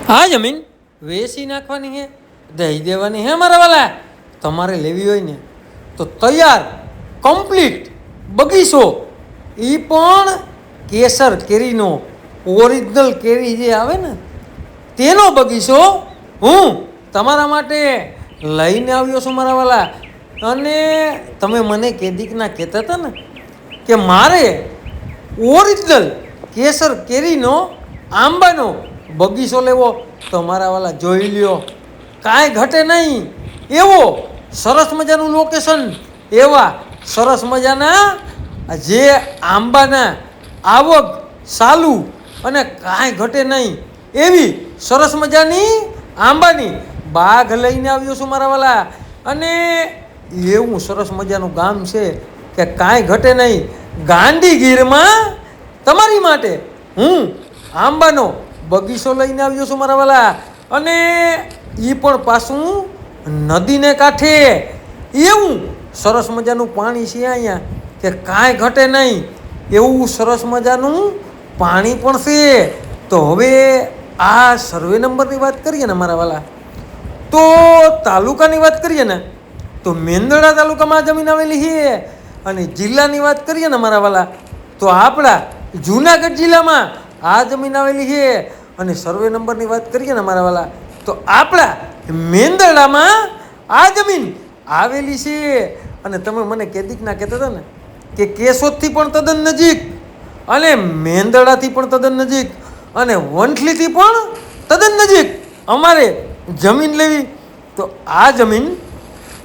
આ જમીન વેચી નાખવાની હે, દઈ દેવાની હે મારા વાલા. તમારે લેવી હોય ને તો તૈયાર કમ્પ્લીટ બગીચો, એ પણ કેસર કેરીનો ઓરિજિનલ કેરી જે આવે ને તેનો બગીચો હું તમારા માટે લઈને આવ્યો છું મારા વાલા. અને તમે મને કેદીકના કહેતા હતા ને કે મારે ઓરિજિનલ કેસર કેરીનો આંબાનો બગીચો લેવો, તો મારા વાલા જોઈ લ્યો, કાંઈ ઘટે નહીં એવો સરસ મજાનું લોકેશન, એવા સરસ મજાના જે આંબાના આવક ચાલુ અને કાંઈ ઘટે નહીં એવી સરસ મજાની આંબાની બાગ લઈને આવ્યો છું મારા વાલા. અને એવું સરસ મજાનું ગામ છે કે કાંઈ ઘટે નહીં. ગાંધીગીરમાં તમારી માટે હું આંબાનો બગીચો લઈને આવ્યો છું મારા વાલા. અને એ પણ પાછું નદીને કાંઠે, એવું સરસ મજાનું પાણી છે અહીંયા કે કાંઈ ઘટે નહીં એવું સરસ મજાનું પાણી પણ છે. તો હવે આ સર્વે નંબરની વાત કરીએ ને મારા વાલા, તો તાલુકાની વાત કરીએ ને તો મેંદરડા તાલુકામાં જમીન આવેલી છે. અને જિલ્લાની વાત કરીએ ને મારા વાલા, તો આપણા જુનાગઢ જિલ્લામાં આ જમીન આવેલી છે. અને સર્વે નંબરની વાત કરીએ ને મારા વાલા, તો આપણા મેંદરડામાં આ જમીન આવેલી છે. અને તમે મને કેદીકના કહેતા હતા ને કે કેશોદથી પણ તદ્દન નજીક, અને મેંદરડાથી પણ તદ્દન નજીક, અને વંથલીથી પણ તદ્દન નજીક અમારે જમીન લેવી, તો આ જમીન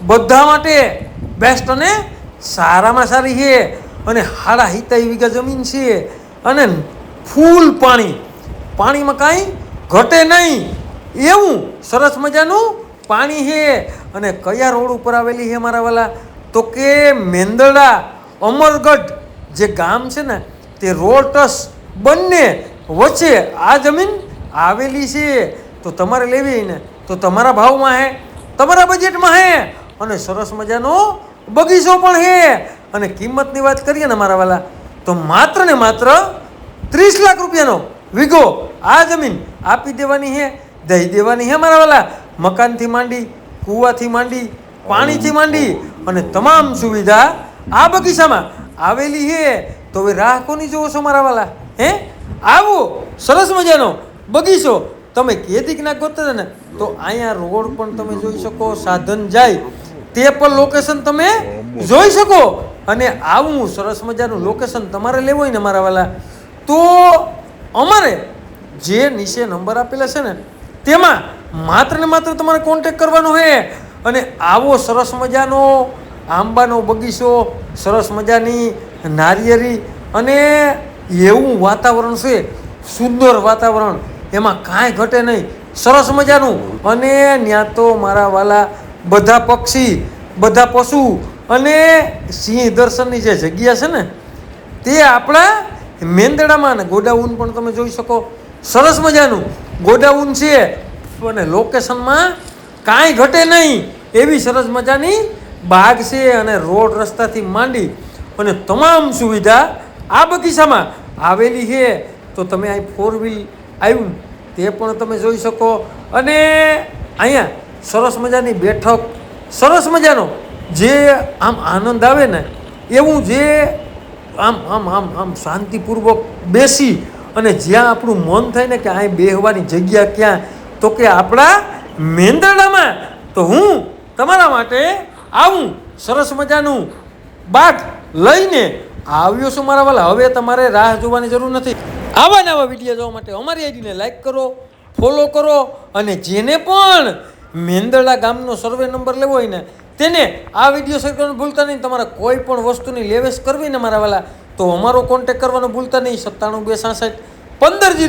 બધા માટે બેસ્ટ અને સારામાં સારી છે. અને 7.5 વીઘા જમીન છે. અને ફૂલ પાણીમાં કાંઈ ઘટે નહીં એવું સરસ મજાનું પાણી છે. અને કયા રોડ ઉપર આવેલી છે મારા વાલા, તો કે મેંદરડા અમરગઢ જે ગામ છે ને તે રોડ ટચ બંને વચ્ચે આ જમીન આવેલી છે. તો તમારે લેવી ને તો તમારા ભાવમાં હે, તમારા બજેટમાં હે, અને સરસ મજાનો બગીચો પણ છે. અને કિંમતની વાત કરીએ ને મારા વાલા, તો માત્ર ને માત્ર 30 લાખ રૂપિયાનો વીઘો આ જમીન આપી દેવાની છે, દઈ દેવાની છે મારા વાલા. મકાનથી માંડી, કૂવાથી માંડી, પાણીથી માંડી અને તમામ સુવિધા આ બગીચામાં આવેલી છે. તો હવે રાહ કોની જોવો છો મારા વાલા? હે, આવો સરસ મજાનો બગીચો તમે કેદીકના ગોતતા ને તો અહીંયા રોડ પણ તમે જોઈ શકો, સાધન જાય તે પણ લોકેશન તમે જોઈ શકો. અને આવું સરસ મજાનું લોકેશન તમારે લેવું હોય ને મારા વાલા, તો અમારે જે નીચે નંબર આપેલા છે ને તેમાં માત્ર ને માત્ર તમારે કોન્ટેક કરવાનો છે. અને આવો સરસ મજાનો આંબાનો બગીચો, સરસ મજાની નારિયેરી, અને એવું વાતાવરણ છે, સુંદર વાતાવરણ, એમાં કાંઈ ઘટે નહીં, સરસ મજાનું. અને ત્યાં તો મારા વાલા બધા પક્ષી, બધા પશુ અને સિંહ દર્શનની જે જગ્યા છે ને તે આપણા મેંદરડામાં, ને ગોડાઉન પણ તમે જોઈ શકો, સરસ મજાનું ગોડાઉન છે. અને લોકેશનમાં કાંઈ ઘટે નહીં એવી સરસ મજાની બાગ છે. અને રોડ રસ્તાથી માંડી અને તમામ સુવિધા આ બગીચામાં આવેલી છે. તો તમે અહીં 4 વ્હીલ આવ્યું તે પણ તમે જોઈ શકો. અને અહીંયા સરસ મજાની બેઠક, સરસ મજાનો જે આમ આનંદ આવે ને એવું, જે આમ આમ આમ આમ શાંતિપૂર્વક બેસી અને જ્યાં આપણું મન થાય ને કે અહીં બેહવાની જગ્યા ક્યાં, તો કે આપણા મેંદરડામાં. તો હું તમારા માટે આવું સરસ મજાનું બાગ લઈને આવ્યો છું મારા વાલા. હવે તમારે રાહ જોવાની જરૂર નથી. આવા નવા વિડીયો જોવા માટે અમારી આઈડીને લાઈક કરો, ફોલો કરો. અને જેને પણ મેંદરડા ગામનો સર્વે નંબર લેવો હોય ને તેને આ વિડીયો શેર કરવાનું ભૂલતા નહીં. તમારે કોઈ પણ વસ્તુની લેવેશ કરવી ને મારા વાલા, તો અમારો કોન્ટેક કરવાનો ભૂલતા નહીં. 97 266 15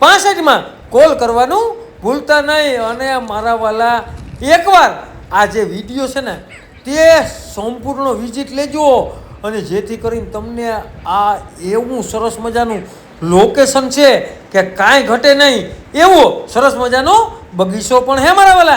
065 કોલ કરવાનું ભૂલતા નહીં. અને મારા વાલા એકવાર આ જે વિડીયો છે ને તે સંપૂર્ણ વિઝિટ લેજો. અને જેથી કરીને તમને આ એવું સરસ મજાનું લોકેશન છે કે કાંઈ ઘટે નહીં એવો સરસ મજાનો બગીચો પણ હે મારા વાલા.